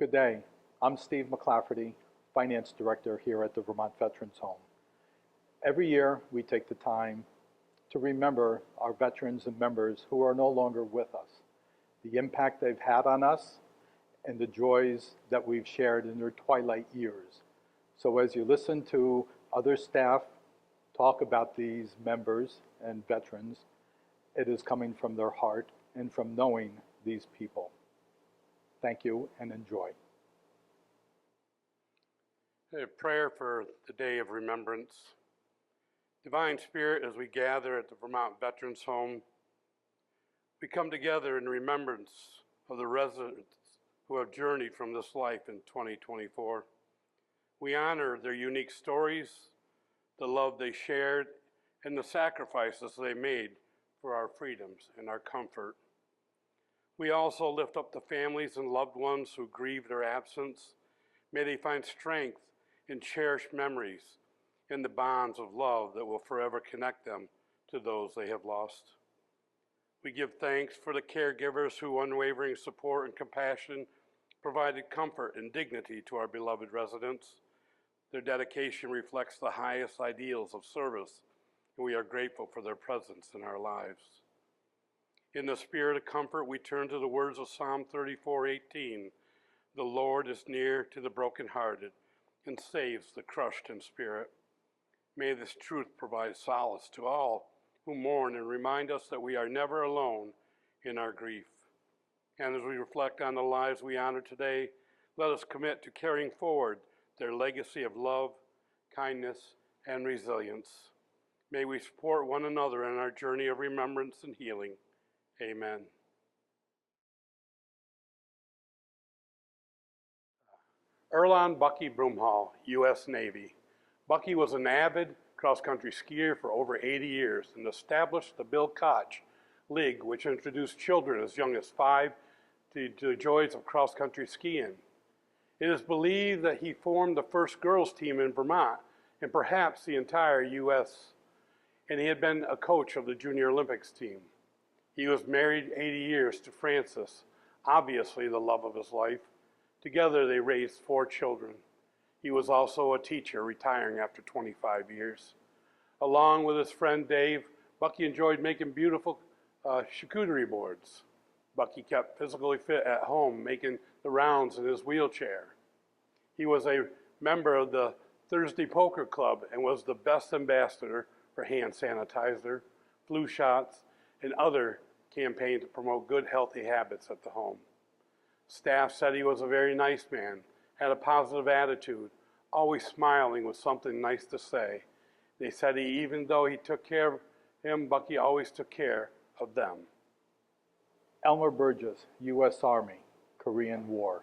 Good day. I'm Steve McClafferty, Finance Director here at the Vermont Veterans Home. Every year, we take the time to remember our veterans and members who are no longer with us, the impact they've had on us, and the joys that we've shared in their twilight years. So as you listen to other staff talk about these members and veterans, it is coming from their heart and from knowing these people. Thank you and enjoy. A prayer for the Day of Remembrance. Divine Spirit, as we gather at the Vermont Veterans Home, we come together in remembrance of the residents who have journeyed from this life in 2024. We honor their unique stories, the love they shared, and the sacrifices they made for our freedoms and our comfort. We also lift up the families and loved ones who grieve their absence. May they find strength in cherished memories and the bonds of love that will forever connect them to those they have lost. We give thanks for the caregivers whose unwavering support and compassion provided comfort and dignity to our beloved residents. Their dedication reflects the highest ideals of service, and we are grateful for their presence in our lives. In the spirit of comfort, we turn to the words of Psalm 34:18. The Lord is near to the brokenhearted and saves the crushed in spirit. May this truth provide solace to all who mourn and remind us that we are never alone in our grief. And as we reflect on the lives we honor today, let us commit to carrying forward their legacy of love, kindness, and resilience. May we support one another in our journey of remembrance and healing. Amen. Erlon Bucky Broomhall, U.S. Navy. Bucky was an avid cross-country skier for over 80 years and established the Bill Koch League, which introduced children as young as 5 to the joys of cross-country skiing. It is believed that he formed the first girls' team in Vermont and perhaps the entire U.S., and he had been a coach of the Junior Olympics team. He was married 80 years to Frances, obviously the love of his life. Together they raised 4 children. He was also a teacher, retiring after 25 years. Along with his friend Dave, Bucky enjoyed making beautiful charcuterie boards. Bucky kept physically fit at home, making the rounds in his wheelchair. He was a member of the Thursday Poker Club and was the best ambassador for hand sanitizer, flu shots, and other campaigns to promote good, healthy habits at the home. Staff said he was a very nice man, had a positive attitude, always smiling with something nice to say. They said even though he took care of him, Bucky always took care of them. Elmer Burgess, U.S. Army, Korean War.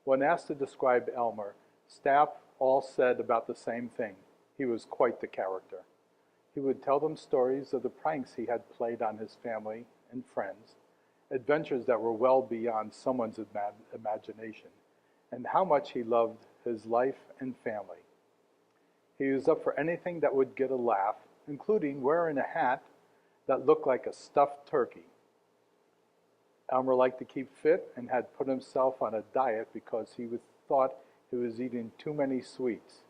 When asked to describe Elmer, staff all said about the same thing. He was quite the character. He would tell them stories of the pranks he had played on his family and friends, adventures that were well beyond someone's imagination, and how much he loved his life and family. He was up for anything that would get a laugh, including wearing a hat that looked like a stuffed turkey. Elmer liked to keep fit and had put himself on a diet because he thought he was eating too many sweets.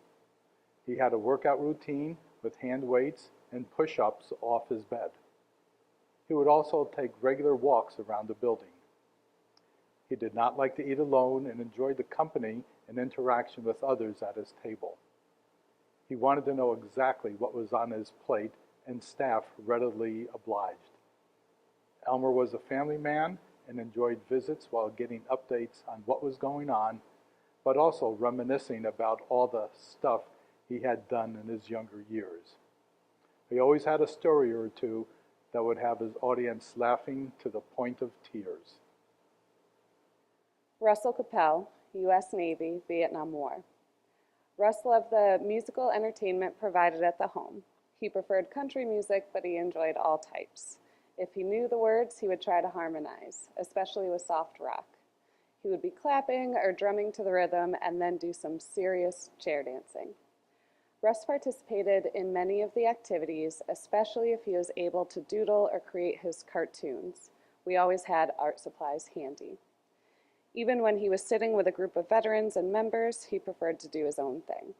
He had a workout routine with hand weights and push-ups off his bed. He would also take regular walks around the building. He did not like to eat alone and enjoyed the company and interaction with others at his table. He wanted to know exactly what was on his plate, and staff readily obliged. Elmer was a family man and enjoyed visits while getting updates on what was going on, but also reminiscing about all the stuff he had done in his younger years. He always had a story or two that would have his audience laughing to the point of tears. Russell Capel, U.S. Navy, Vietnam War. Russ loved the musical entertainment provided at the home. He preferred country music, but he enjoyed all types. If he knew the words, he would try to harmonize, especially with soft rock. He would be clapping or drumming to the rhythm and then do some serious chair dancing. Russ participated in many of the activities, especially if he was able to doodle or create his cartoons. We always had art supplies handy. Even when he was sitting with a group of veterans and members, he preferred to do his own thing.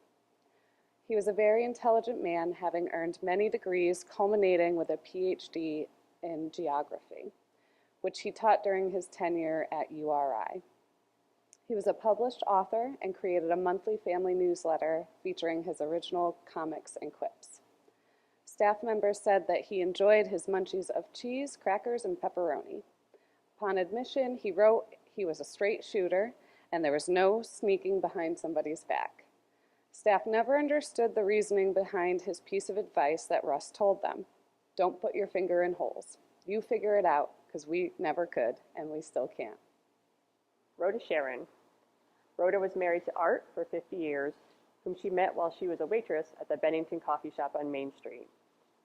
He was a very intelligent man, having earned many degrees, culminating with a PhD in geography, which he taught during his tenure at URI. He was a published author and created a monthly family newsletter featuring his original comics and quips. Staff members said that he enjoyed his munchies of cheese, crackers, and pepperoni. Upon admission, he wrote he was a straight shooter and there was no sneaking behind somebody's back. Staff never understood the reasoning behind his piece of advice that Russ told them. Don't put your finger in holes. You figure it out, because we never could, and we still can't. Rhoda Sharon. Rhoda was married to Art for 50 years, whom she met while she was a waitress at the Bennington Coffee Shop on Main Street.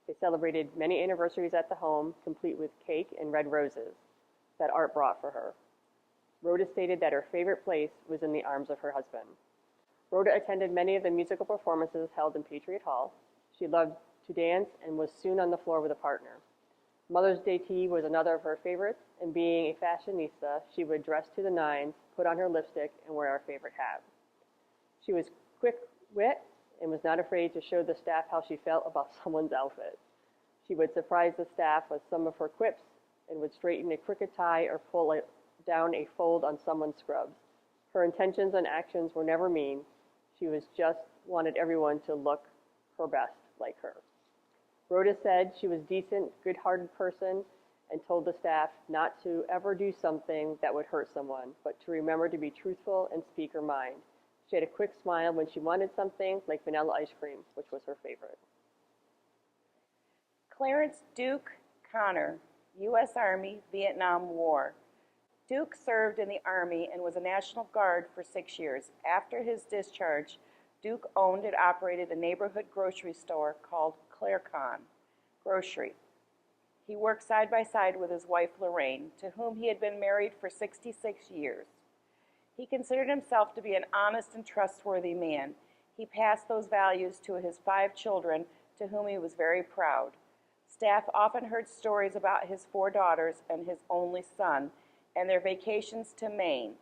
They celebrated many anniversaries at the home, complete with cake and red roses that Art brought for her. Rhoda stated that her favorite place was in the arms of her husband. Rhoda attended many of the musical performances held in Patriot Hall. She loved to dance and was soon on the floor with a partner. Mother's Day tea was another of her favorites, and being a fashionista, she would dress to the nines, put on her lipstick, and wear our favorite hat. She was quick-wit and was not afraid to show the staff how she felt about someone's outfit. She would surprise the staff with some of her quips and would straighten a crooked tie or pull down a fold on someone's scrubs. Her intentions and actions were never mean. She was just wanted everyone to look her best like her. Rhoda said she was a decent, good-hearted person and told the staff not to ever do something that would hurt someone, but to remember to be truthful and speak her mind. She had a quick smile when she wanted something, like vanilla ice cream, which was her favorite. Clarence Duke Connor, U.S. Army, Vietnam War. Duke served in the Army and was a National Guard for 6 years. After his discharge, Duke owned and operated a neighborhood grocery store called Claircon Grocery. He worked side by side with his wife Lorraine, to whom he had been married for 66 years. He considered himself to be an honest and trustworthy man. He passed those values to his 5 children, to whom he was very proud. Staff often heard stories about his 4 daughters and his only son, and their vacations to Maine,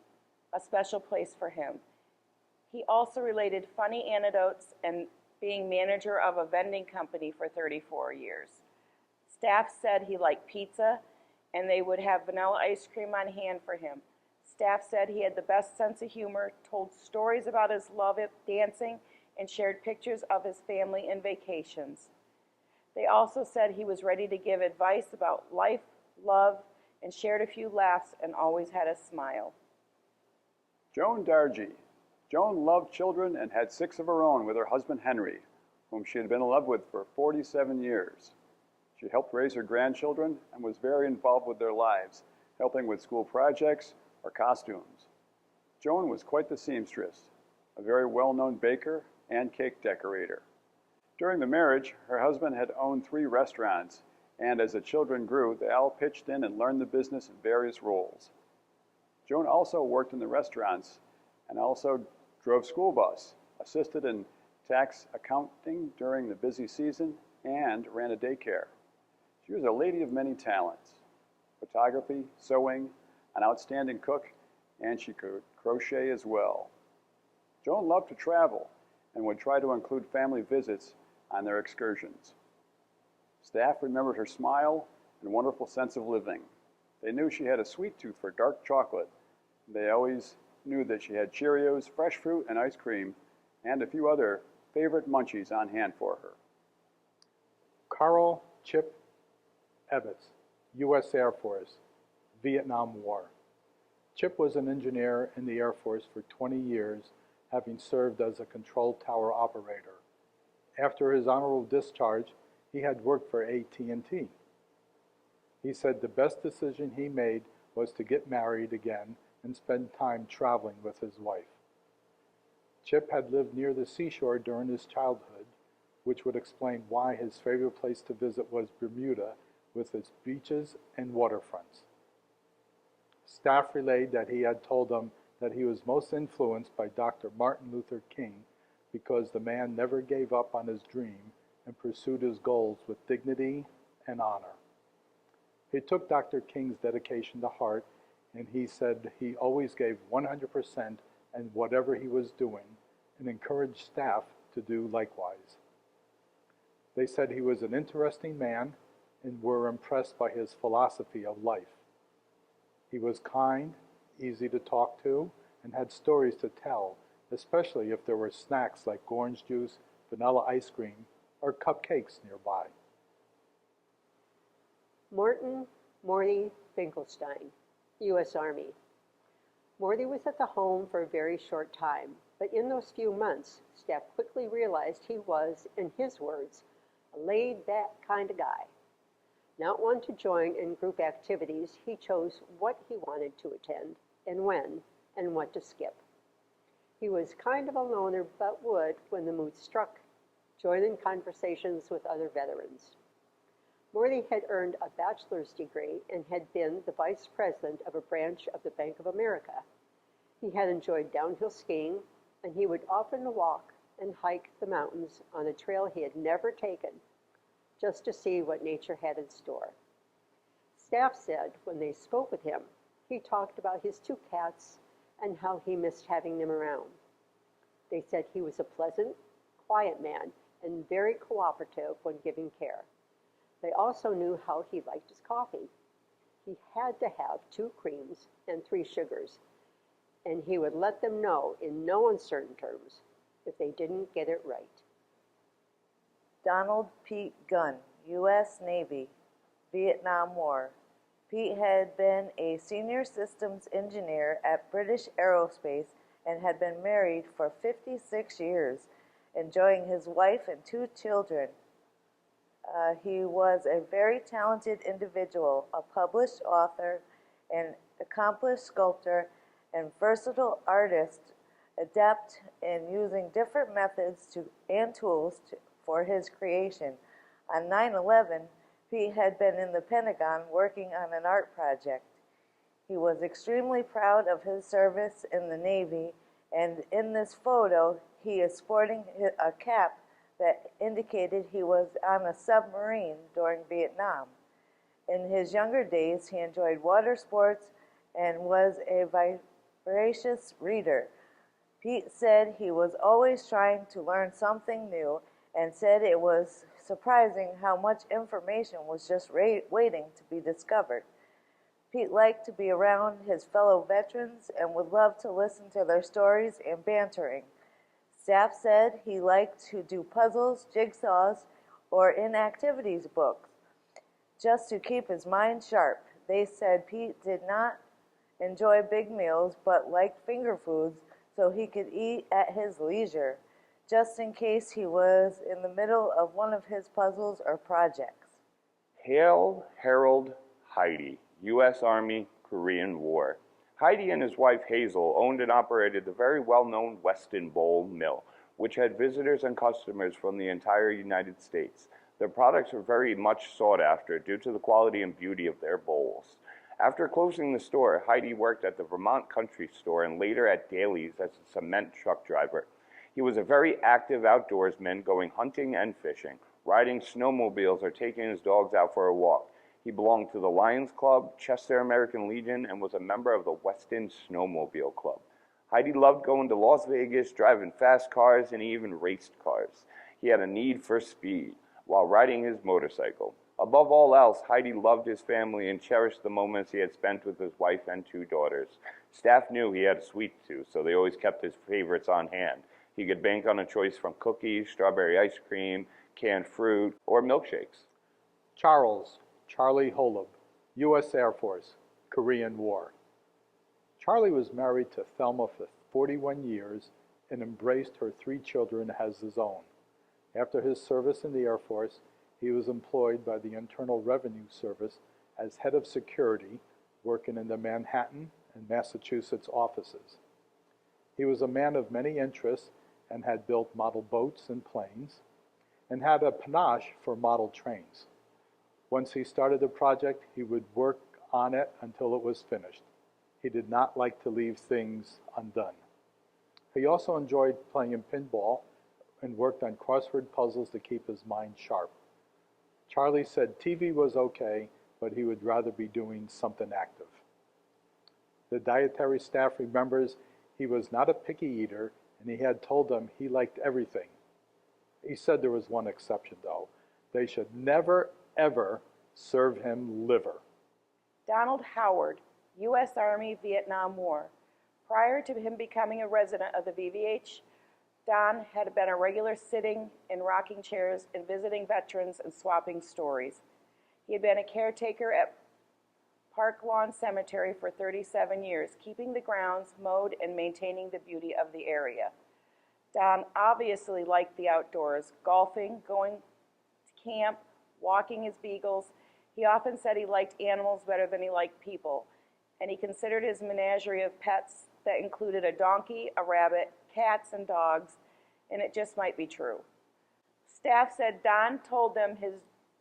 a special place for him. He also related funny anecdotes and being manager of a vending company for 34 years. Staff said he liked pizza, and they would have vanilla ice cream on hand for him. Staff said he had the best sense of humor, told stories about his love of dancing, and shared pictures of his family and vacations. They also said he was ready to give advice about life, love, and shared a few laughs and always had a smile. Joan Dargy. Joan loved children and had 6 of her own with her husband Henry, whom she had been in love with for 47 years. She helped raise her grandchildren and was very involved with their lives, helping with school projects or costumes. Joan was quite the seamstress, a very well-known baker and cake decorator. During the marriage, her husband had owned 3 restaurants, and as the children grew, they all pitched in and learned the business in various roles. Joan also worked in the restaurants and also drove school bus, assisted in tax accounting during the busy season, and ran a daycare. She was a lady of many talents: photography, sewing, an outstanding cook, and she could crochet as well. Joan loved to travel and would try to include family visits on their excursions. Staff remembered her smile and wonderful sense of living. They knew she had a sweet tooth for dark chocolate. They always knew that she had Cheerios, fresh fruit, and ice cream, and a few other favorite munchies on hand for her. Carl Chip Evetts, U.S. Air Force, Vietnam War. Chip was an engineer in the Air Force for 20 years, having served as a control tower operator. After his honorable discharge, he had worked for AT&T. He said the best decision he made was to get married again and spend time traveling with his wife. Chip had lived near the seashore during his childhood, which would explain why his favorite place to visit was Bermuda, with its beaches and waterfronts. Staff relayed that he had told them that he was most influenced by Dr. Martin Luther King because the man never gave up on his dream and pursued his goals with dignity and honor. He took Dr. King's dedication to heart and he said he always gave 100% in whatever he was doing and encouraged staff to do likewise. They said he was an interesting man and were impressed by his philosophy of life. He was kind, easy to talk to, and had stories to tell, especially if there were snacks like orange juice, vanilla ice cream, or cupcakes nearby. Morty Finkelstein, U.S. Army. Morty was at the home for a very short time, but in those few months, staff quickly realized he was, in his words, a laid-back kind of guy. Not one to join in group activities, he chose what he wanted to attend, and when, and what to skip. He was kind of a loner, but would, when the mood struck, join in conversations with other veterans. Morty had earned a bachelor's degree and had been the vice president of a branch of the Bank of America. He had enjoyed downhill skiing, and he would often walk and hike the mountains on a trail he had never taken, just to see what nature had in store. Staff said when they spoke with him, he talked about his 2 cats and how he missed having them around. They said he was a pleasant, quiet man and very cooperative when giving care. They also knew how he liked his coffee. He had to have 2 creams and 3 sugars, and he would let them know in no uncertain terms if they didn't get it right. Donald Pete Gunn, U.S. Navy, Vietnam War. Pete had been a senior systems engineer at British Aerospace and had been married for 56 years, enjoying his wife and 2 children. He was a very talented individual, a published author, an accomplished sculptor, and versatile artist, adept in using different methods and tools for his creation. On 9/11, Pete had been in the Pentagon working on an art project. He was extremely proud of his service in the Navy, and in this photo, he is sporting a cap that indicated he was on a submarine during Vietnam. In his younger days, he enjoyed water sports and was a voracious reader. Pete said he was always trying to learn something new and said it was surprising how much information was just waiting to be discovered. Pete liked to be around his fellow veterans and would love to listen to their stories and bantering. Staff said he liked to do puzzles, jigsaws, or inactivities books, just to keep his mind sharp. They said Pete did not enjoy big meals, but liked finger foods so he could eat at his leisure, just in case he was in the middle of one of his puzzles or projects. Hale Harold Heidi, U.S. Army, Korean War. Heidi and his wife Hazel owned and operated the very well-known Weston Bowl Mill, which had visitors and customers from the entire United States. Their products were very much sought after due to the quality and beauty of their bowls. After closing the store, Heidi worked at the Vermont Country Store and later at Daly's as a cement truck driver. He was a very active outdoorsman, going hunting and fishing, riding snowmobiles or taking his dogs out for a walk. He belonged to the Lions Club, Chester American Legion, and was a member of the Weston Snowmobile Club. Heidi loved going to Las Vegas, driving fast cars, and he even raced cars. He had a need for speed while riding his motorcycle. Above all else, Heidi loved his family and cherished the moments he had spent with his wife and 2 daughters. Staff knew he had a sweet tooth, so they always kept his favorites on hand. He could bank on a choice from cookies, strawberry ice cream, canned fruit, or milkshakes. Charlie Holub, U.S. Air Force, Korean War. Charlie was married to Thelma for 41 years and embraced her 3 children as his own. After his service in the Air Force, he was employed by the Internal Revenue Service as head of security, working in the Manhattan and Massachusetts offices. He was a man of many interests and had built model boats and planes, and had a panache for model trains. Once he started a project, he would work on it until it was finished. He did not like to leave things undone. He also enjoyed playing pinball and worked on crossword puzzles to keep his mind sharp. Charlie said TV was okay, but he would rather be doing something active. The dietary staff remembers he was not a picky eater, and he had told them he liked everything. He said there was one exception, though. They should never, ever serve him liver. Donald Howard, U.S. Army, Vietnam War. Prior to him becoming a resident of the VVH, Don had been a regular sitting in rocking chairs and visiting veterans and swapping stories. He had been a caretaker at Park Lawn Cemetery for 37 years, keeping the grounds mowed and maintaining the beauty of the area. Don obviously liked the outdoors, golfing, going to camp, walking his beagles. He often said he liked animals better than he liked people, and he considered his menagerie of pets that included a donkey, a rabbit, cats, and dogs, and it just might be true. Staff said Don told them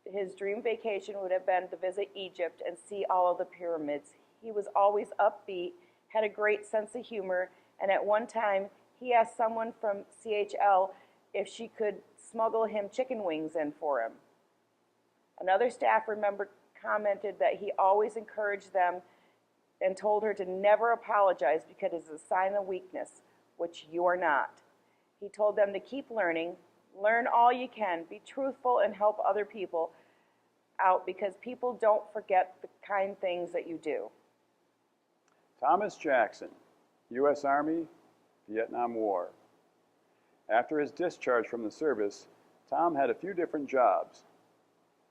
his dream vacation would have been to visit Egypt and see all of the pyramids. He was always upbeat, had a great sense of humor, and at one time he asked someone from CHL if she could smuggle him chicken wings in for him. Another staff member commented that he always encouraged them and told her to never apologize because it's a sign of weakness, which you are not. He told them to keep learning, learn all you can, be truthful, and help other people out because people don't forget the kind things that you do. Thomas Jackson, U.S. Army, Vietnam War. After his discharge from the service, Tom had a few different jobs.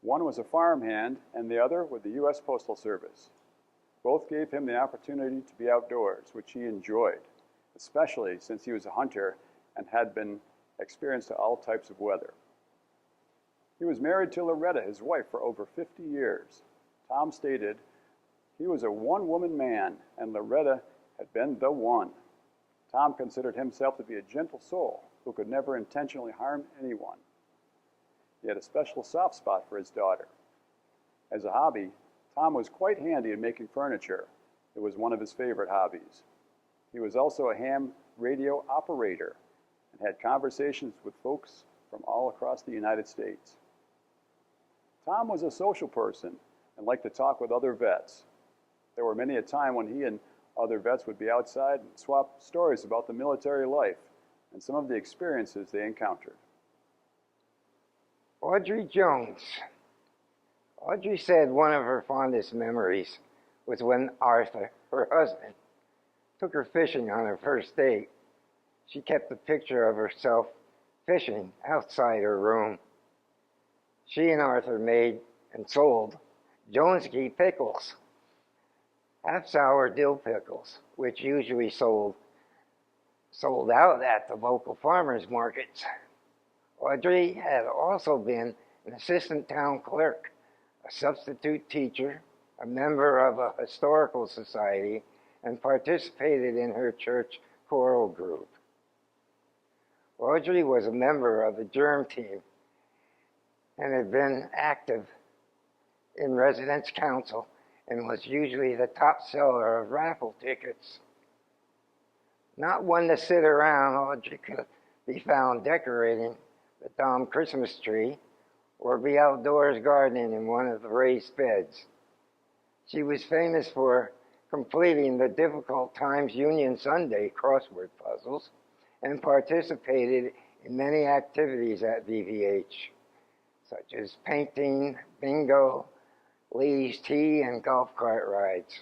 One was a farmhand and the other with the U.S. Postal Service. Both gave him the opportunity to be outdoors, which he enjoyed, especially since he was a hunter and had been experienced to all types of weather. He was married to Loretta, his wife, for over 50 years. Tom stated he was a one-woman man and Loretta had been the one. Tom considered himself to be a gentle soul who could never intentionally harm anyone. He had a special soft spot for his daughter. As a hobby, Tom was quite handy in making furniture. It was one of his favorite hobbies. He was also a ham radio operator and had conversations with folks from all across the United States. Tom was a social person and liked to talk with other vets. There were many a time when he and other vets would be outside and swap stories about the military life and some of the experiences they encountered. Audrey Jones. Audrey said one of her fondest memories was when Arthur, her husband, took her fishing on her first date. She kept a picture of herself fishing outside her room. She and Arthur made and sold Jonesky pickles, half-sour dill pickles, which usually sold out at the local farmers markets. Audrey had also been an assistant town clerk, a substitute teacher, a member of a historical society, and participated in her church choral group. Audrey was a member of the germ team and had been active in residence council and was usually the top seller of raffle tickets. Not one to sit around, Audrey could be found decorating the Dom Christmas tree or be outdoors gardening in one of the raised beds. She was famous for completing the difficult Times Union Sunday crossword puzzles and participated in many activities at VVH, such as painting, bingo, ladies' tea, and golf cart rides.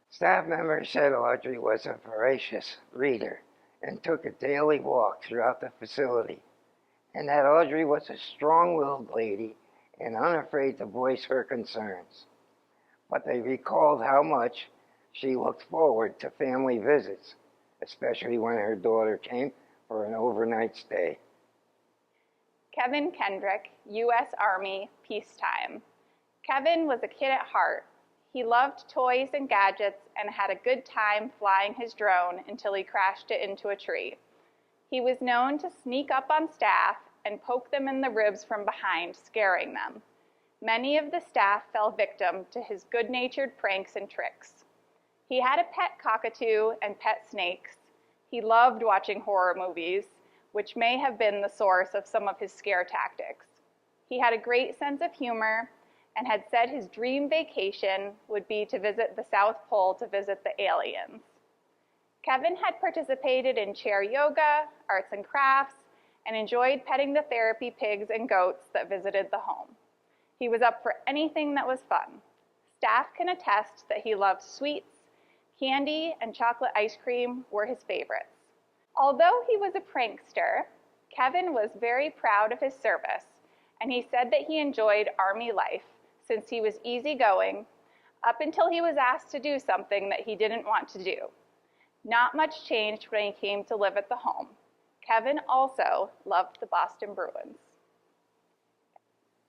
Staff members said Audrey was a voracious reader and took a daily walk throughout the facility, and that Audrey was a strong-willed lady and unafraid to voice her concerns. But they recalled how much she looked forward to family visits, especially when her daughter came for an overnight stay. Kevin Kendrick, U.S. Army, peacetime. Kevin was a kid at heart. He loved toys and gadgets and had a good time flying his drone until he crashed it into a tree. He was known to sneak up on staff and poke them in the ribs from behind, scaring them. Many of the staff fell victim to his good-natured pranks and tricks. He had a pet cockatoo and pet snakes. He loved watching horror movies, which may have been the source of some of his scare tactics. He had a great sense of humor and had said his dream vacation would be to visit the South Pole to visit the aliens. Kevin had participated in chair yoga, arts and crafts, and enjoyed petting the therapy pigs and goats that visited the home. He was up for anything that was fun. Staff can attest that he loved sweets, candy, and chocolate ice cream were his favorites. Although he was a prankster, Kevin was very proud of his service, and he said that he enjoyed Army life since he was easygoing up until he was asked to do something that he didn't want to do. Not much changed when he came to live at the home. Kevin also loved the Boston Bruins.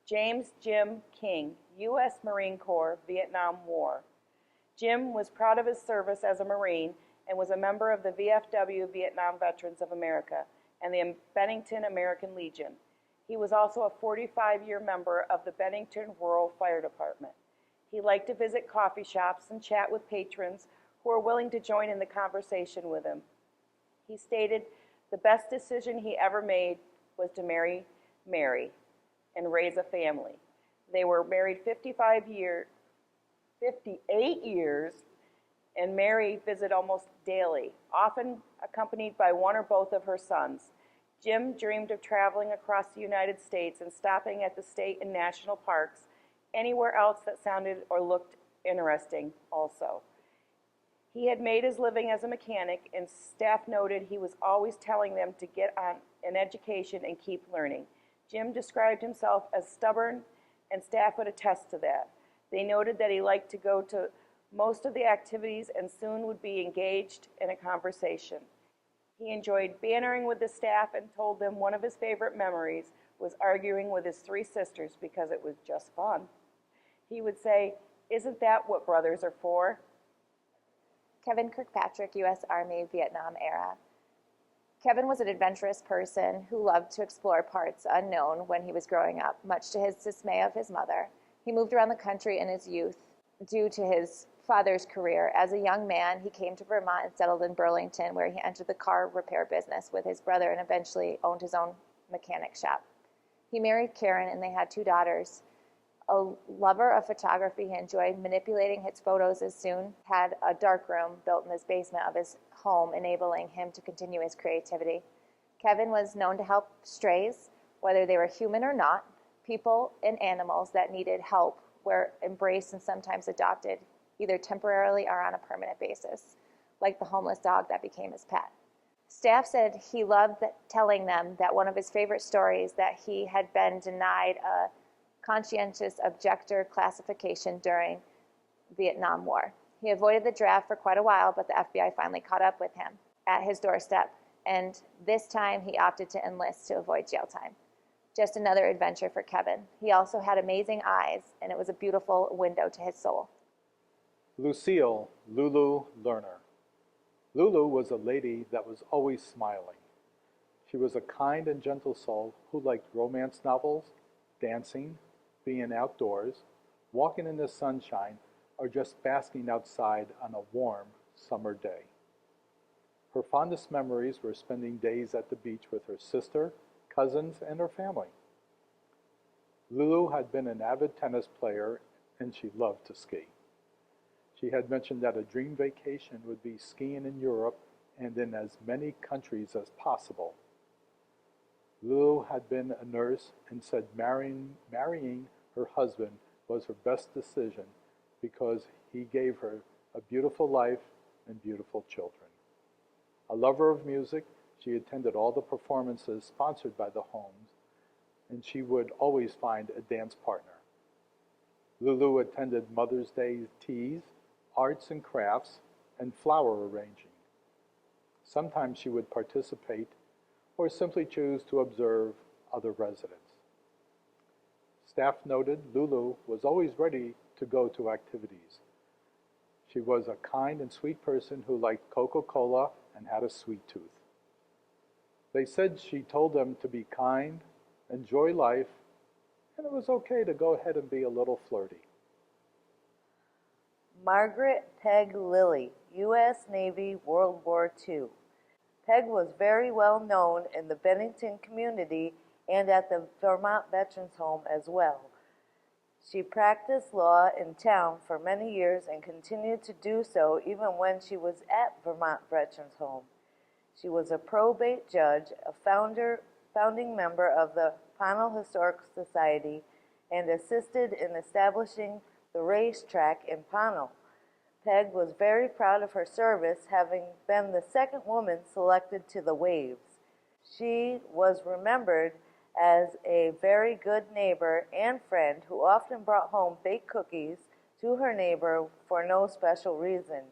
James Jim King, U.S. Marine Corps, Vietnam War. Jim was proud of his service as a Marine and was a member of the VFW, Vietnam Veterans of America, and the Bennington American Legion. He was also a 45-year member of the Bennington Rural Fire Department. He liked to visit coffee shops and chat with patrons who were willing to join in the conversation with him. He stated the best decision he ever made was to marry Mary and raise a family. They were married 58 years, and Mary visited almost daily, often accompanied by one or both of her sons. Jim dreamed of traveling across the United States and stopping at the state and national parks, anywhere else that sounded or looked interesting also. He had made his living as a mechanic, and staff noted he was always telling them to get on an education and keep learning. Jim described himself as stubborn, and staff would attest to that. They noted that he liked to go to most of the activities and soon would be engaged in a conversation. He enjoyed bantering with the staff and told them one of his favorite memories was arguing with his 3 sisters because it was just fun. He would say, "Isn't that what brothers are for?" Kevin Kirkpatrick, U.S. Army, Vietnam era. Kevin was an adventurous person who loved to explore parts unknown when he was growing up, much to his dismay of his mother. He moved around the country in his youth due to his father's career. As a young man, he came to Vermont and settled in Burlington, where he entered the car repair business with his brother and eventually owned his own mechanic shop. He married Karen and they had 2 daughters. A lover of photography, he enjoyed manipulating his photos and soon had a dark room built in his basement of his home, enabling him to continue his creativity. Kevin was known to help strays, whether they were human or not. People and animals that needed help were embraced and sometimes adopted, either temporarily or on a permanent basis, like the homeless dog that became his pet. Staff said he loved telling them that one of his favorite stories that he had been denied a conscientious objector classification during Vietnam War. He avoided the draft for quite a while, but the FBI finally caught up with him at his doorstep, and this time he opted to enlist to avoid jail time. Just another adventure for Kevin. He also had amazing eyes, and it was a beautiful window to his soul. Lucille Lulu Lerner. Lulu was a lady that was always smiling. She was a kind and gentle soul who liked romance novels, dancing, being outdoors, walking in the sunshine, or just basking outside on a warm summer day. Her fondest memories were spending days at the beach with her sister, cousins, and her family. Lulu had been an avid tennis player, and she loved to ski. She had mentioned that a dream vacation would be skiing in Europe and in as many countries as possible. Lulu had been a nurse and said marrying her husband was her best decision because he gave her a beautiful life and beautiful children. A lover of music, she attended all the performances sponsored by the homes, and she would always find a dance partner. Lulu attended Mother's Day teas, arts and crafts, and flower arranging. Sometimes she would participate or simply choose to observe other residents. Staff noted Lulu was always ready to go to activities. She was a kind and sweet person who liked Coca-Cola and had a sweet tooth. They said she told them to be kind, enjoy life, and it was okay to go ahead and be a little flirty. Margaret Peg Lilly, U.S. Navy, World War II. Peg was very well known in the Bennington community and at the Vermont Veterans Home as well. She practiced law in town for many years and continued to do so even when she was at Vermont Veterans Home. She was a probate judge, a founding member of the Pownell Historic Society, and assisted in establishing the racetrack in Pownell. Peg was very proud of her service, having been the second woman selected to the Waves. She was remembered as a very good neighbor and friend who often brought home baked cookies to her neighbor for no special reason.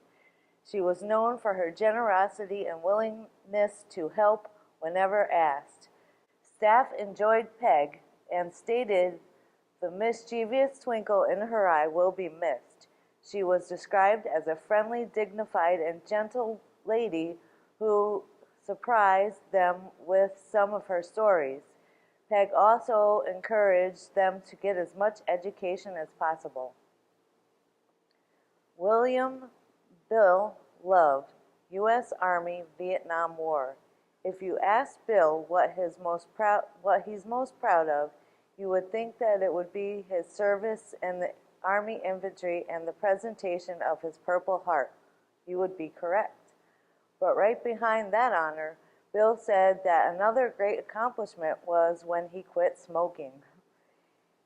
She was known for her generosity and willingness to help whenever asked. Staff enjoyed Peg and stated the mischievous twinkle in her eye will be missed. She was described as a friendly, dignified, and gentle lady who surprised them with some of her stories. Peg also encouraged them to get as much education as possible. William Bill Love, U.S. Army, Vietnam War. If you ask Bill what he's most proud of, you would think that it would be his service in the Army infantry and the presentation of his Purple Heart. You would be correct. But right behind that honor, Bill said that another great accomplishment was when he quit smoking.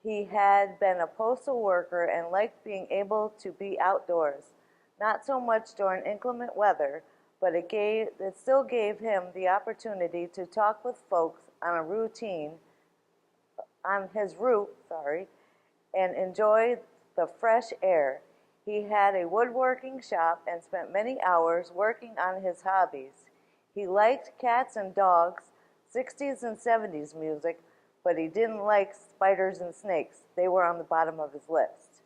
He had been a postal worker and liked being able to be outdoors, not so much during inclement weather, but it still gave him the opportunity to talk with folks on his route, and enjoy the fresh air. He had a woodworking shop and spent many hours working on his hobbies. He liked cats and dogs, 60s and 70s music, but he didn't like spiders and snakes. They were on the bottom of his list.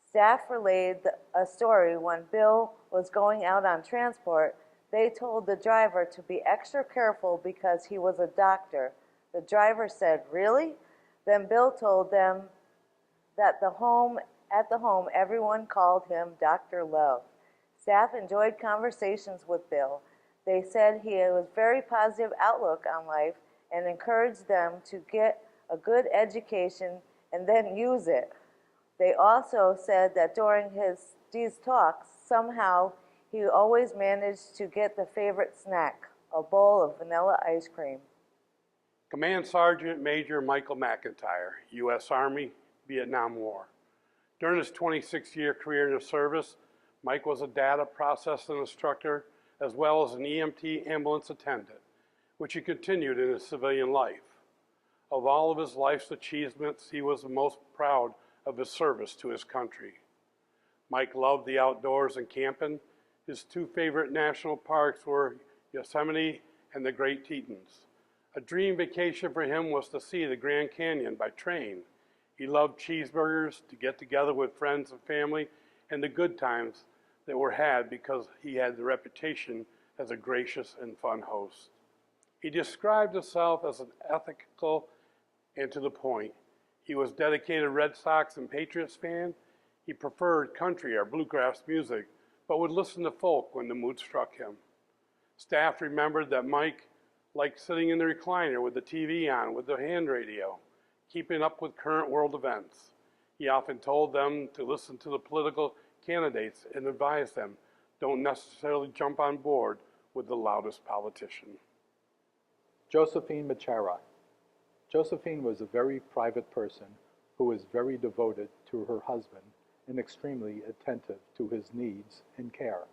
Staff relayed a story when Bill was going out on transport. They told the driver to be extra careful because he was a doctor. The driver said, "Really?" Then Bill told them that at the home everyone called him Dr. Love. Staff enjoyed conversations with Bill. They said he had a very positive outlook on life and encouraged them to get a good education and then use it. They also said that during these talks, somehow he always managed to get the favorite snack, a bowl of vanilla ice cream. Command Sergeant Major Michael McIntyre, U.S. Army, Vietnam War. During his 26-year career in the service, Mike was a data processing instructor as well as an EMT ambulance attendant, which he continued in his civilian life. Of all of his life's achievements, he was the most proud of his service to his country. Mike loved the outdoors and camping. His two favorite national parks were Yosemite and the Great Tetons. A dream vacation for him was to see the Grand Canyon by train. He loved cheeseburgers, to get together with friends and family, and the good times that were had because he had the reputation as a gracious and fun host. He described himself as an ethical and to the point. He was dedicated Red Sox and Patriots fan. He preferred country or bluegrass music, but would listen to folk when the mood struck him. Staff remembered that Mike liked sitting in the recliner with the TV on with the hand radio, keeping up with current world events. He often told them to listen to the political candidates and advised them, don't necessarily jump on board with the loudest politician. Josephine Machera. Josephine was a very private person who was very devoted to her husband and extremely attentive to his needs and care.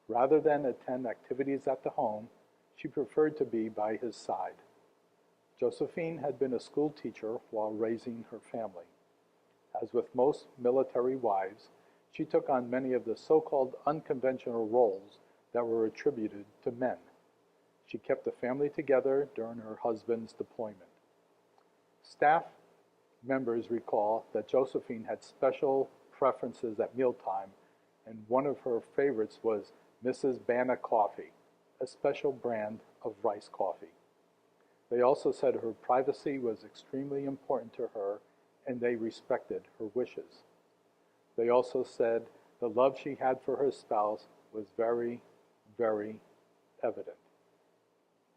Rather than attend activities at the home, she preferred to be by his side. Josephine had been a school teacher while raising her family. As with most military wives, she took on many of the so-called unconventional roles that were attributed to men. She kept the family together during her husband's deployment. Staff members recall that Josephine had special preferences at mealtime, and one of her favorites was Mrs. Banna coffee, a special brand of rice coffee. They also said her privacy was extremely important to her, and they respected her wishes. They also said the love she had for her spouse was very, very evident.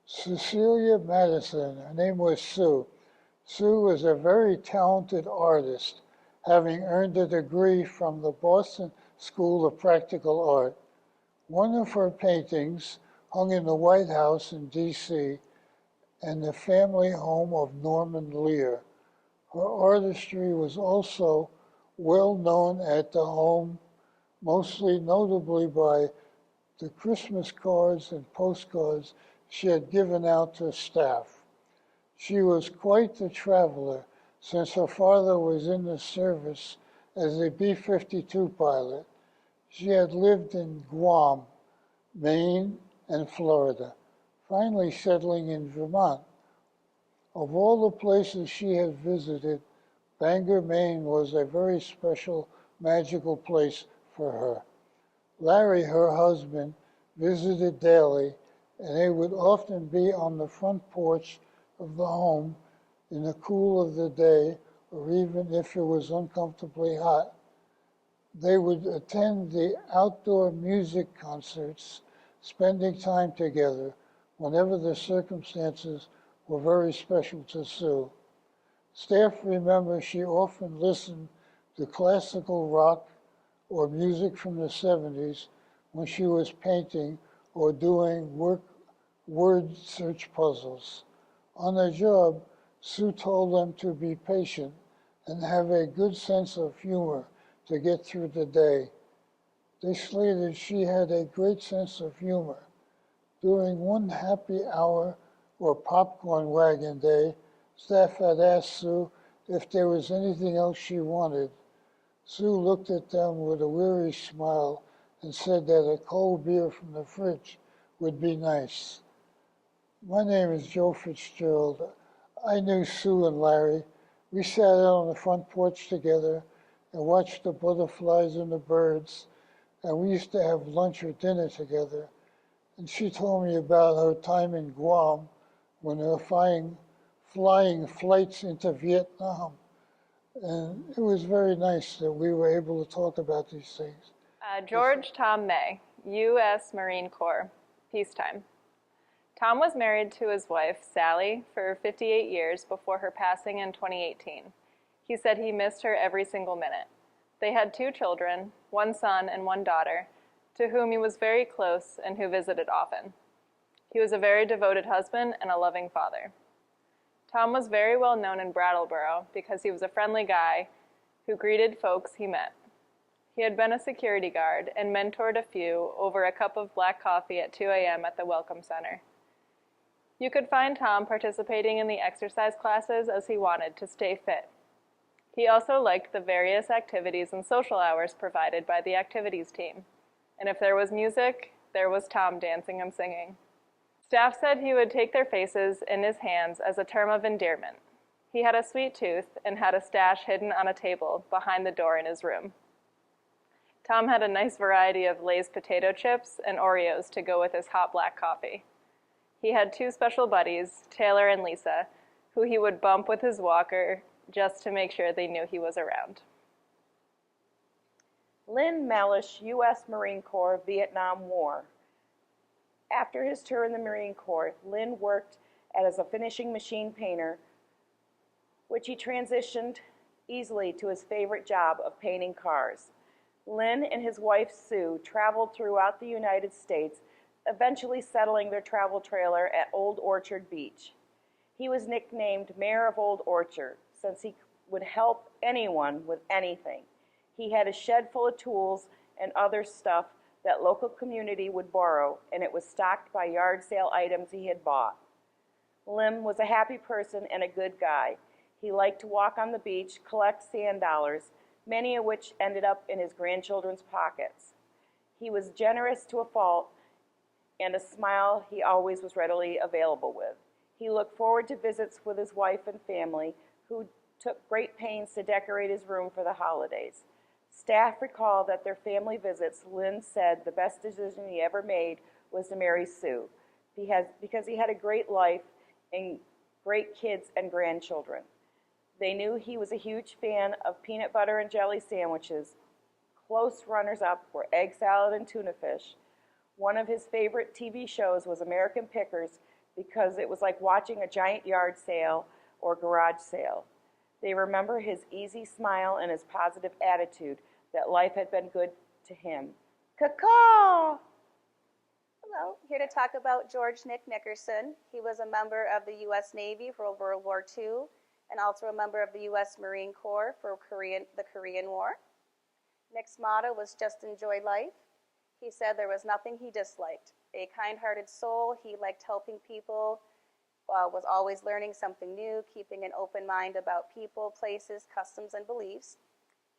Cecilia Madison, her name was Sue. Sue was a very talented artist, having earned a degree from the Boston School of Practical Art. One of her paintings hung in the White House in D.C. and the family home of Norman Lear. Her artistry was also well known at the home, mostly notably by the Christmas cards and postcards she had given out to staff. She was quite the traveler, since her father was in the service as a B-52 pilot. She had lived in Guam, Maine, and Florida, finally settling in Vermont. Of all the places she had visited, Bangor, Maine was a very special, magical place for her. Larry, her husband, visited daily, and they would often be on the front porch of the home in the cool of the day, or even if it was uncomfortably hot. They would attend the outdoor music concerts, spending time together whenever the circumstances were very special to Sue. Staff remember she often listened to classical rock or music from the 70s when she was painting or doing word search puzzles. On the job, Sue told them to be patient and have a good sense of humor to get through the day. They stated she had a great sense of humor. During one happy hour or popcorn wagon day, staff had asked Sue if there was anything else she wanted. Sue looked at them with a weary smile and said that a cold beer from the fridge would be nice. My name is Joe Fitzgerald. I knew Sue and Larry. We sat out on the front porch together and watched the butterflies and the birds, and we used to have lunch or dinner together. And she told me about her time in Guam when they were flying flights into Vietnam. And it was very nice that we were able to talk about these things. George Tom May, U.S. Marine Corps, peacetime. Tom was married to his wife, Sally, for 58 years before her passing in 2018. He said he missed her every single minute. They had 2 children, 1 son and 1 daughter, to whom he was very close and who visited often. He was a very devoted husband and a loving father. Tom was very well known in Brattleboro because he was a friendly guy who greeted folks he met. He had been a security guard and mentored a few over a cup of black coffee at 2 a.m. at the Welcome Center. You could find Tom participating in the exercise classes as he wanted to stay fit. He also liked the various activities and social hours provided by the activities team. And if there was music, there was Tom dancing and singing. Staff said he would take their faces in his hands as a term of endearment. He had a sweet tooth and had a stash hidden on a table behind the door in his room. Tom had a nice variety of Lay's potato chips and Oreos to go with his hot black coffee. He had 2 special buddies, Taylor and Lisa, who he would bump with his walker just to make sure they knew he was around. Lynn Mellish, U.S. Marine Corps, Vietnam War. After his tour in the Marine Corps, Lynn worked as a finishing machine painter, which he transitioned easily to his favorite job of painting cars. Lynn and his wife Sue traveled throughout the United States, eventually settling their travel trailer at Old Orchard Beach. He was nicknamed Mayor of Old Orchard since he would help anyone with anything. He had a shed full of tools and other stuff that local community would borrow, and it was stocked by yard sale items he had bought. Lynn was a happy person and a good guy. He liked to walk on the beach, collect sand dollars, many of which ended up in his grandchildren's pockets. He was generous to a fault, and a smile he always was readily available with. He looked forward to visits with his wife and family, who took great pains to decorate his room for the holidays. Staff recall that their family visits, Lynn said the best decision he ever made was to marry Sue, because he had a great life and great kids and grandchildren. They knew he was a huge fan of peanut butter and jelly sandwiches. Close runners-up were egg salad and tuna fish. One of his favorite TV shows was American Pickers because it was like watching a giant yard sale or garage sale. They remember his easy smile and his positive attitude that life had been good to him. Caw-caw! Hello, here to talk about George Nick Nickerson. He was a member of the U.S. Navy for World War II and also a member of the U.S. Marine Corps for the Korean War. Nick's motto was just enjoy life. He said there was nothing he disliked. A kind-hearted soul, he liked helping people, was always learning something new, keeping an open mind about people, places, customs, and beliefs.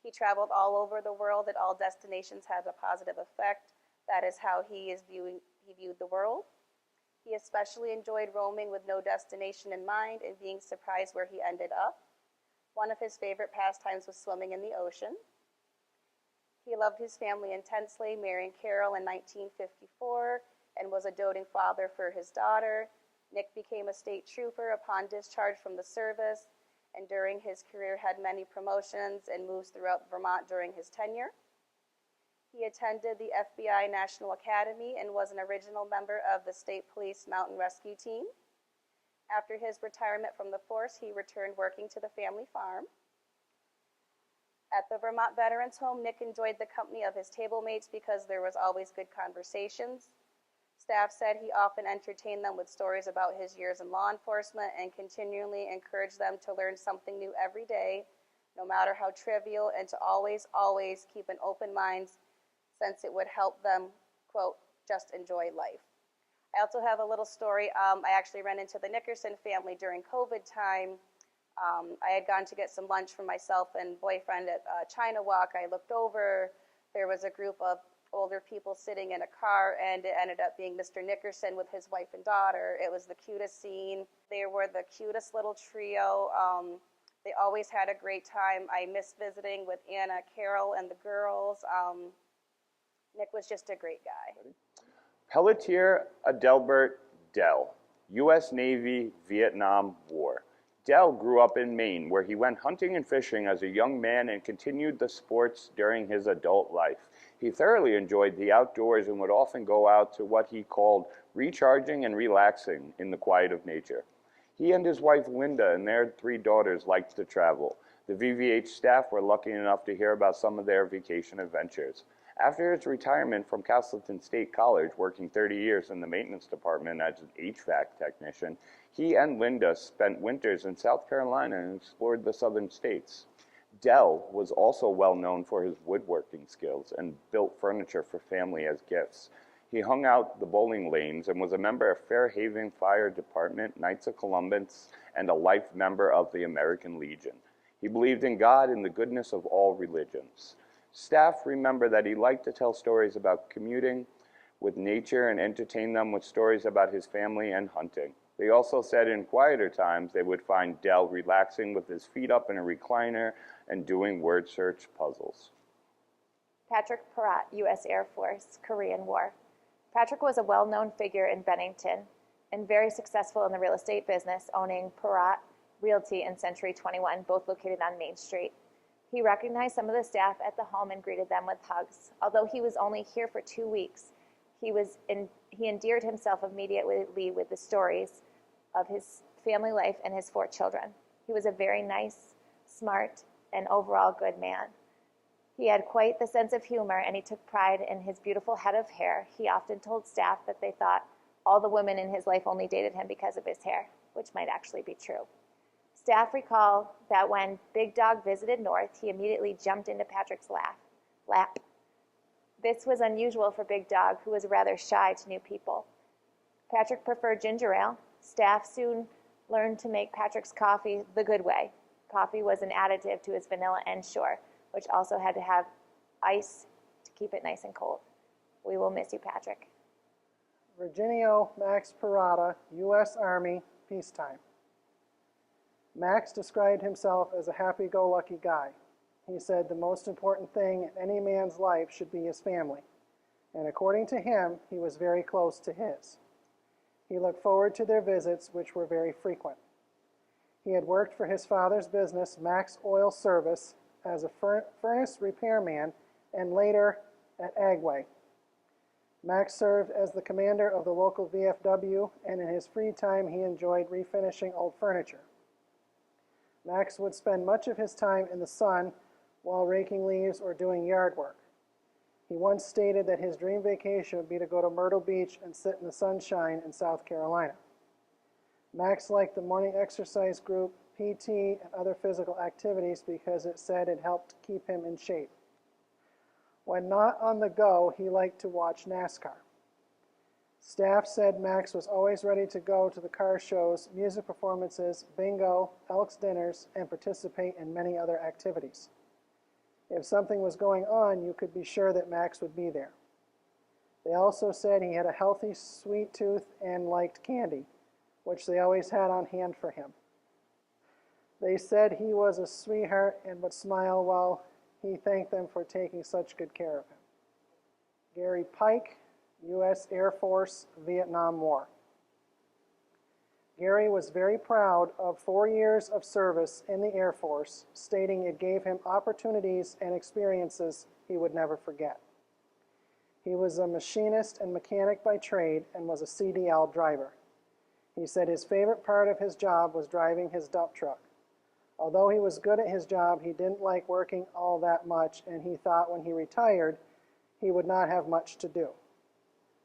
He traveled all over the world, and all destinations had a positive effect. That is how he viewed the world. He especially enjoyed roaming with no destination in mind and being surprised where he ended up. One of his favorite pastimes was swimming in the ocean. He loved his family intensely, marrying Carol in 1954, and was a doting father for his daughter. Nick became a state trooper upon discharge from the service, and during his career had many promotions and moves throughout Vermont during his tenure. He attended the FBI National Academy and was an original member of the State Police Mountain Rescue Team. After his retirement from the force, he returned working to the family farm. At the Vermont Veterans Home, Nick enjoyed the company of his table mates because there was always good conversations. Staff said he often entertained them with stories about his years in law enforcement and continually encouraged them to learn something new every day, no matter how trivial, and to always, always keep an open mind since it would help them, quote, just enjoy life. I also have a little story. I actually ran into the Nickerson family during COVID time. I had gone to get some lunch for myself and boyfriend at China Walk. I looked over. There was a group of older people sitting in a car, and it ended up being Mr. Nickerson with his wife and daughter. It was the cutest scene. They were the cutest little trio. They always had a great time. I miss visiting with Anna, Carol, and the girls. Nick was just a great guy. Pelletier Adelbert Dell, U.S. Navy, Vietnam War. Dell grew up in Maine, where he went hunting and fishing as a young man and continued the sports during his adult life. He thoroughly enjoyed the outdoors and would often go out to what he called recharging and relaxing in the quiet of nature. He and his wife Linda and their 3 daughters liked to travel. The VVH staff were lucky enough to hear about some of their vacation adventures. After his retirement from Castleton State College, working 30 years in the maintenance department as an HVAC technician, he and Linda spent winters in South Carolina and explored the southern states. Dell was also well known for his woodworking skills and built furniture for family as gifts. He hung out the bowling lanes and was a member of Fairhaven Fire Department, Knights of Columbus, and a life member of the American Legion. He believed in God and the goodness of all religions. Staff remember that he liked to tell stories about commuting with nature and entertain them with stories about his family and hunting. They also said in quieter times they would find Dell relaxing with his feet up in a recliner and doing word search puzzles. Patrick Peratt, U.S. Air Force, Korean War. Patrick was a well-known figure in Bennington and very successful in the real estate business, owning Peratt Realty and Century 21, both located on Main Street. He recognized some of the staff at the home and greeted them with hugs. Although he was only here for 2 weeks, he endeared himself immediately with the stories of his family life and his 4 children. He was a very nice, smart, and overall good man. He had quite the sense of humor, and he took pride in his beautiful head of hair. He often told staff that they thought all the women in his life only dated him because of his hair, which might actually be true. Staff recall that when Big Dog visited North, he immediately jumped into Patrick's lap. This was unusual for Big Dog, who was rather shy to new people. Patrick preferred ginger ale. Staff soon learned to make Patrick's coffee the good way. Coffee was an additive to his vanilla Ensure, which also had to have ice to keep it nice and cold. We will miss you, Patrick. Virginio Max Parada, U.S. Army, peacetime. Max described himself as a happy-go-lucky guy. He said the most important thing in any man's life should be his family, and according to him, he was very close to his. He looked forward to their visits, which were very frequent. He had worked for his father's business, Max Oil Service, as a furnace repairman and later at Agway. Max served as the commander of the local VFW, and in his free time he enjoyed refinishing old furniture. Max would spend much of his time in the sun while raking leaves or doing yard work. He once stated that his dream vacation would be to go to Myrtle Beach and sit in the sunshine in South Carolina. Max liked the morning exercise group, PT, and other physical activities because it said it helped keep him in shape. When not on the go, he liked to watch NASCAR. Staff said Max was always ready to go to the car shows, music performances, bingo, Elks dinners, and participate in many other activities. If something was going on, you could be sure that Max would be there. They also said he had a healthy sweet tooth and liked candy, which they always had on hand for him. They said he was a sweetheart and would smile while he thanked them for taking such good care of him. Gary Pike, U.S. Air Force, Vietnam War. Gary was very proud of 4 years of service in the Air Force, stating it gave him opportunities and experiences he would never forget. He was a machinist and mechanic by trade and was a CDL driver. He said his favorite part of his job was driving his dump truck. Although he was good at his job, he didn't like working all that much, and he thought when he retired, he would not have much to do.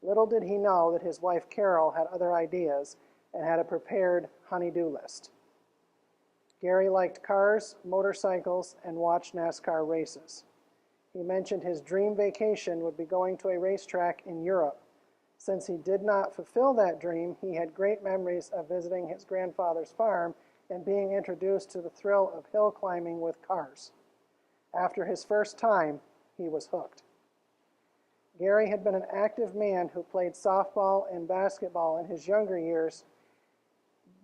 Little did he know that his wife Carol had other ideas and had a prepared honey-do list. Gary liked cars, motorcycles, and watched NASCAR races. He mentioned his dream vacation would be going to a racetrack in Europe. Since he did not fulfill that dream, he had great memories of visiting his grandfather's farm and being introduced to the thrill of hill climbing with cars. After his first time, he was hooked. Gary had been an active man who played softball and basketball in his younger years,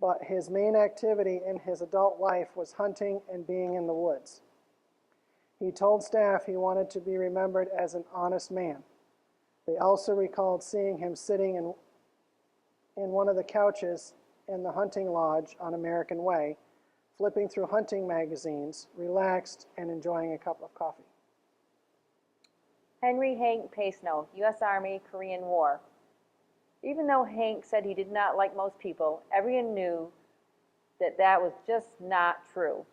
but his main activity in his adult life was hunting and being in the woods. He told staff he wanted to be remembered as an honest man. They also recalled seeing him sitting in one of the couches in the hunting lodge on American Way, flipping through hunting magazines, relaxed and enjoying a cup of coffee. Henry Hank Pasno, U.S. Army, Korean War. Even though Hank said he did not like most people, everyone knew that that was just not true.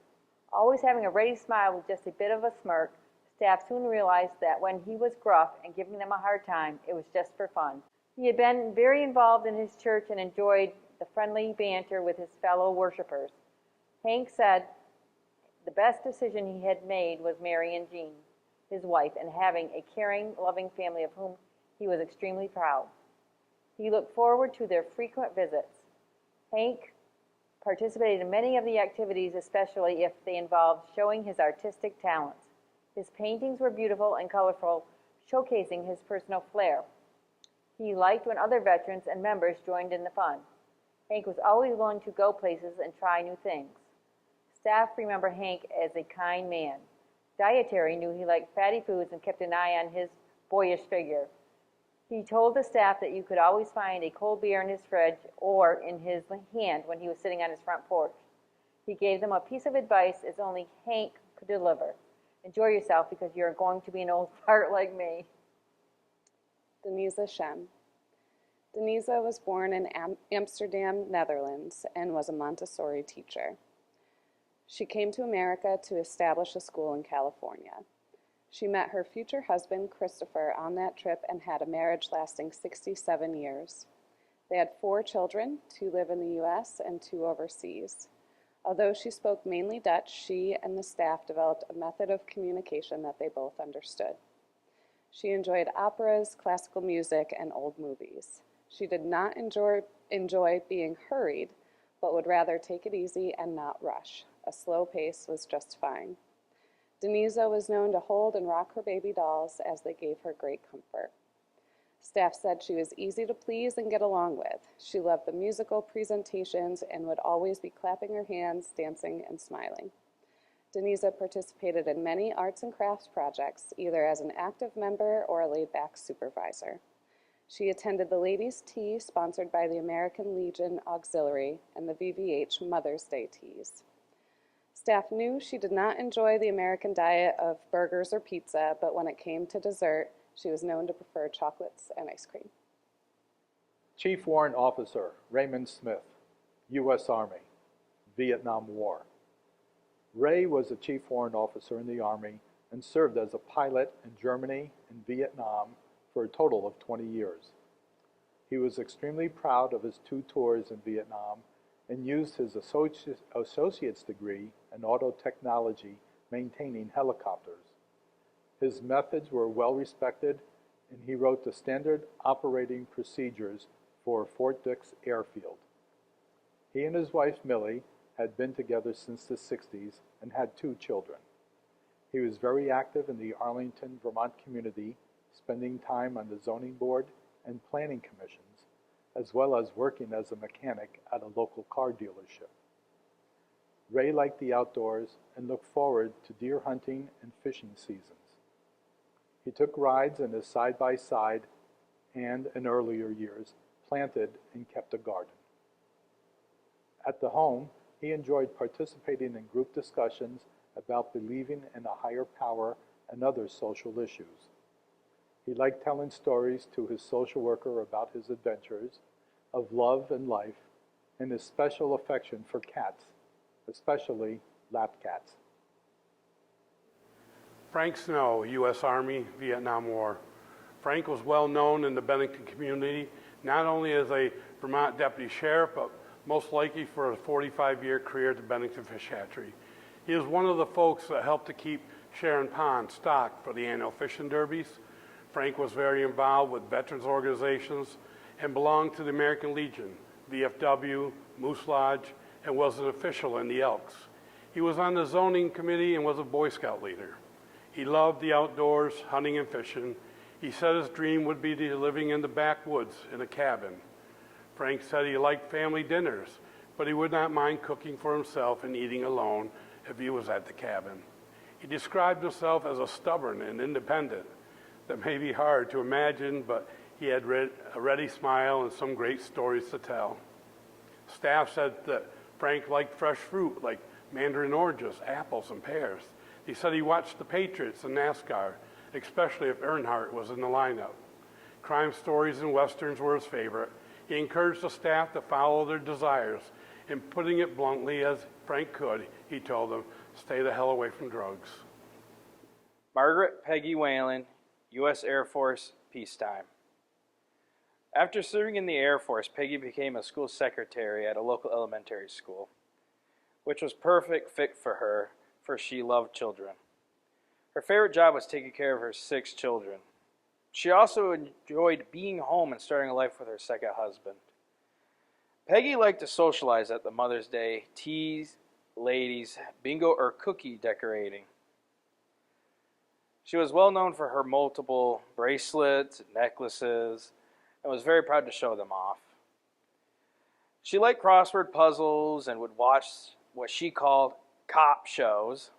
Always having a ready smile with just a bit of a smirk, staff soon realized that when he was gruff and giving them a hard time, it was just for fun. He had been very involved in his church and enjoyed the friendly banter with his fellow worshipers. Hank said the best decision he had made was marrying Jean, his wife, and having a caring, loving family of whom he was extremely proud. He looked forward to their frequent visits. Hank participated in many of the activities, especially if they involved showing his artistic talents. His paintings were beautiful and colorful, showcasing his personal flair. He liked when other veterans and members joined in the fun. Hank was always willing to go places and try new things. Staff remember Hank as a kind man. Dietary knew he liked fatty foods and kept an eye on his boyish figure. He told the staff that you could always find a cold beer in his fridge or in his hand when he was sitting on his front porch. He gave them a piece of advice as only Hank could deliver. Enjoy yourself because you're going to be an old fart like me. Denise Shem. Denise was born in Amsterdam, Netherlands, and was a Montessori teacher. She came to America to establish a school in California. She met her future husband, Christopher, on that trip and had a marriage lasting 67 years. They had 4 children, 2 live in the U.S. and 2 overseas. Although she spoke mainly Dutch, she and the staff developed a method of communication that they both understood. She enjoyed operas, classical music, and old movies. She did not enjoy being hurried, but would rather take it easy and not rush. A slow pace was just fine. Denise was known to hold and rock her baby dolls as they gave her great comfort. Staff said she was easy to please and get along with. She loved the musical presentations and would always be clapping her hands, dancing, and smiling. Denise participated in many arts and crafts projects, either as an active member or a laid-back supervisor. She attended the Ladies' Tea sponsored by the American Legion Auxiliary and the VVH Mother's Day Teas. Staff knew she did not enjoy the American diet of burgers or pizza, but when it came to dessert, she was known to prefer chocolates and ice cream. Chief Warrant Officer Raymond Smith, U.S. Army, Vietnam War. Ray was a chief warrant officer in the Army and served as a pilot in Germany and Vietnam for a total of 20 years. He was extremely proud of his 2 tours in Vietnam and used his associate's degree in auto technology maintaining helicopters. His methods were well respected, and he wrote the standard operating procedures for Fort Dix Airfield. He and his wife Millie had been together since the 60s and had 2 children. He was very active in the Arlington, Vermont community, spending time on the zoning board and planning commissions, as well as working as a mechanic at a local car dealership. Ray liked the outdoors and looked forward to deer hunting and fishing seasons. He took rides in his side-by-side and, in earlier years, planted and kept a garden. At the home, he enjoyed participating in group discussions about believing in a higher power and other social issues. He liked telling stories to his social worker about his adventures, of love and life, and his special affection for cats, especially lap cats. Frank Snow, U.S. Army, Vietnam War. Frank was well known in the Bennington community, not only as a Vermont deputy sheriff, but most likely for a 45-year career at the Bennington Fish Hatchery. He is one of the folks that helped to keep Sharon Pond stocked for the annual fishing derbies. Frank was very involved with veterans organizations and belonged to the American Legion, VFW, Moose Lodge, and was an official in the Elks. He was on the zoning committee and was a Boy Scout leader. He loved the outdoors, hunting and fishing. He said his dream would be to living in the backwoods in a cabin. Frank said he liked family dinners, but he would not mind cooking for himself and eating alone if he was at the cabin. He described himself as a stubborn and independent. That may be hard to imagine, but he had a ready smile and some great stories to tell. Staff said that Frank liked fresh fruit like mandarin oranges, apples, and pears. He said he watched the Patriots and NASCAR, especially if Earnhardt was in the lineup. Crime stories and westerns were his favorite. He encouraged the staff to follow their desires, and putting it bluntly as Frank could, he told them, stay the hell away from drugs. Margaret Peggy Whalen, U.S. Air Force, peacetime. After serving in the Air Force, Peggy became a school secretary at a local elementary school, which was perfect fit for her, for she loved children. Her favorite job was taking care of her 6 children. She also enjoyed being home and starting a life with her second husband. Peggy liked to socialize at the Mother's Day teas, ladies, bingo, or cookie decorating. She was well known for her multiple bracelets and necklaces and was very proud to show them off. She liked crossword puzzles and would watch what she called cop shows.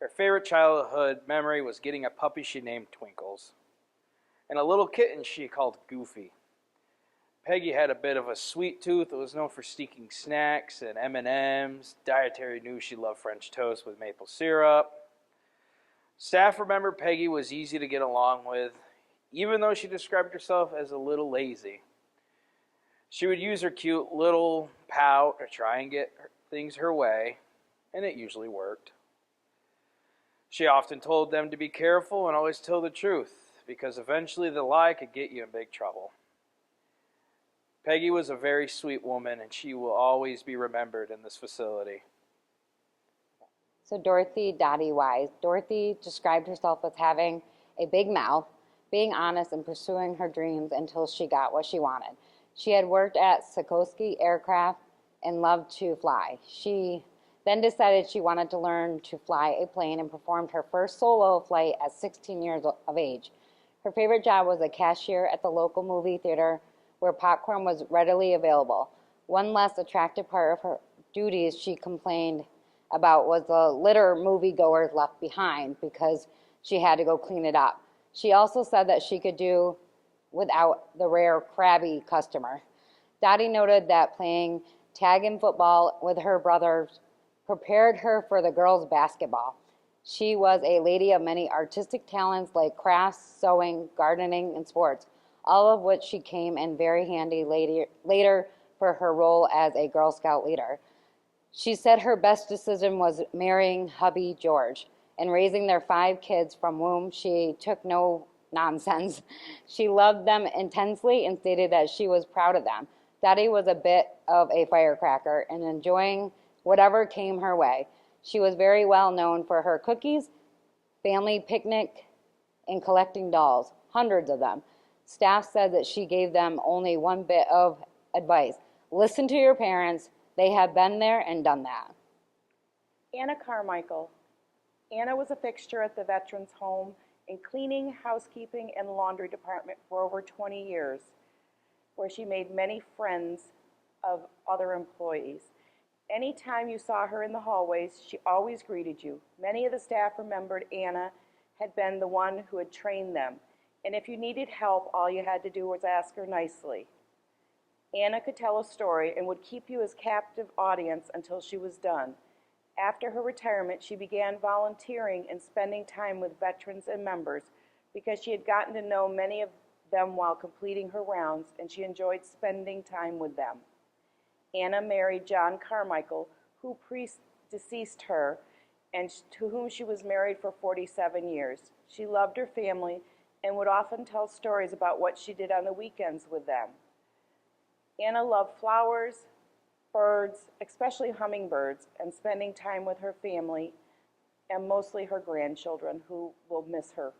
Her favorite childhood memory was getting a puppy she named Twinkles and a little kitten she called Goofy. Peggy had a bit of a sweet tooth that was known for sneaking snacks and M&Ms. Dietary knew she loved French toast with maple syrup. Staff remembered Peggy was easy to get along with, even though she described herself as a little lazy. She would use her cute little pout to try and get things her way, and it usually worked. She often told them to be careful and always tell the truth, because eventually the lie could get you in big trouble. Peggy was a very sweet woman, and she will always be remembered in this facility. So Dorothy Dottie Wise. Dorothy described herself as having a big mouth, being honest, and pursuing her dreams until she got what she wanted. She had worked at Sikorsky Aircraft and loved to fly. She then decided she wanted to learn to fly a plane and performed her first solo flight at 16 years of age. Her favorite job was a cashier at the local movie theater where popcorn was readily available. One less attractive part of her duties she complained about was the litter moviegoers left behind because she had to go clean it up. She also said that she could do without the rare crabby customer. Dottie noted that playing tag and football with her brothers prepared her for the girls' basketball. She was a lady of many artistic talents like crafts, sewing, gardening, and sports, all of which she came in very handy later for her role as a Girl Scout leader. She said her best decision was marrying hubby George and raising their 5 kids from whom she took no nonsense. She loved them intensely and stated that she was proud of them. Daddy was a bit of a firecracker and enjoying whatever came her way. She was very well known for her cookies, family picnic, and collecting dolls, hundreds of them. Staff said that she gave them only one bit of advice. Listen to your parents. They have been there and done that. Anna Carmichael. Anna was a fixture at the Veterans Home in cleaning, housekeeping, and laundry department for over 20 years, where she made many friends of other employees. Anytime you saw her in the hallways, she always greeted you. Many of the staff remembered Anna had been the one who had trained them, and if you needed help, all you had to do was ask her nicely. Anna could tell a story and would keep you as captive audience until she was done. After her retirement, she began volunteering and spending time with veterans and members because she had gotten to know many of them while completing her rounds, and she enjoyed spending time with them. Anna married John Carmichael, who predeceased her, and to whom she was married for 47 years. She loved her family and would often tell stories about what she did on the weekends with them. Anna loved flowers, birds, especially hummingbirds, and spending time with her family and mostly her grandchildren, who will miss her.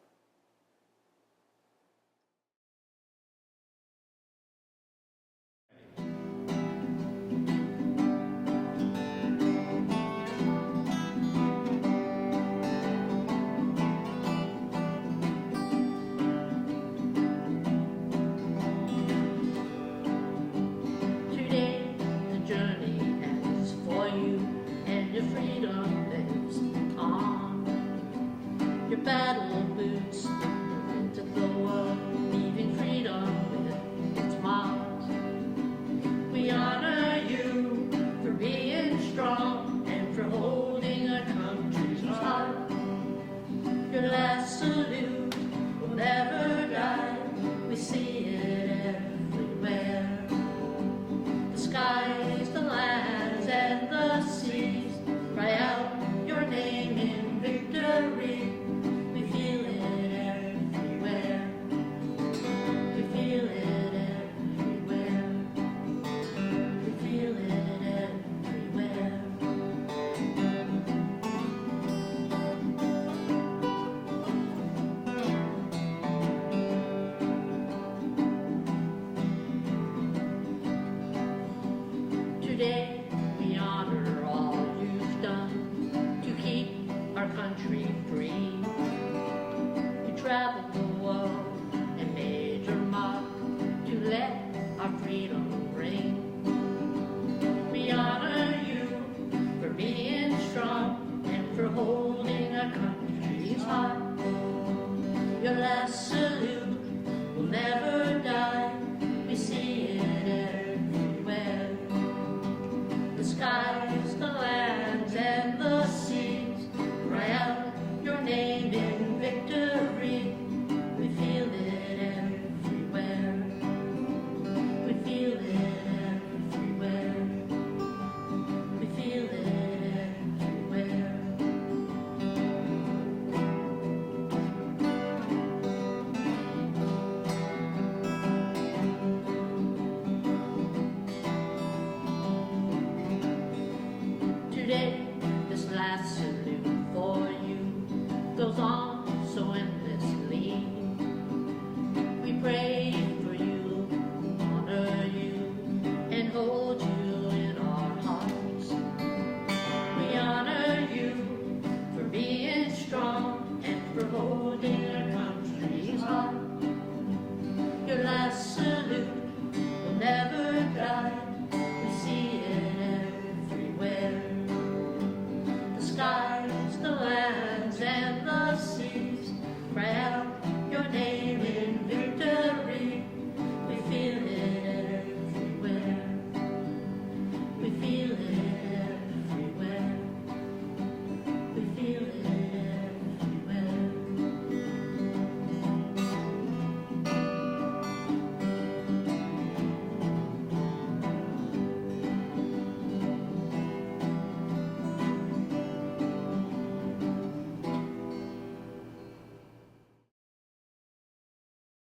Battle boots into the world, leaving freedom with its marks. We honor you for being strong and for holding our country's heart. Your last salute will never die. We see it everywhere. The skies, the lands, and the seas cry out your name in victory. Today, we honor all you've done to keep our country free. You traveled the world and made your mark to let our freedom ring. We honor you for being strong and for holding our country's heart. Your last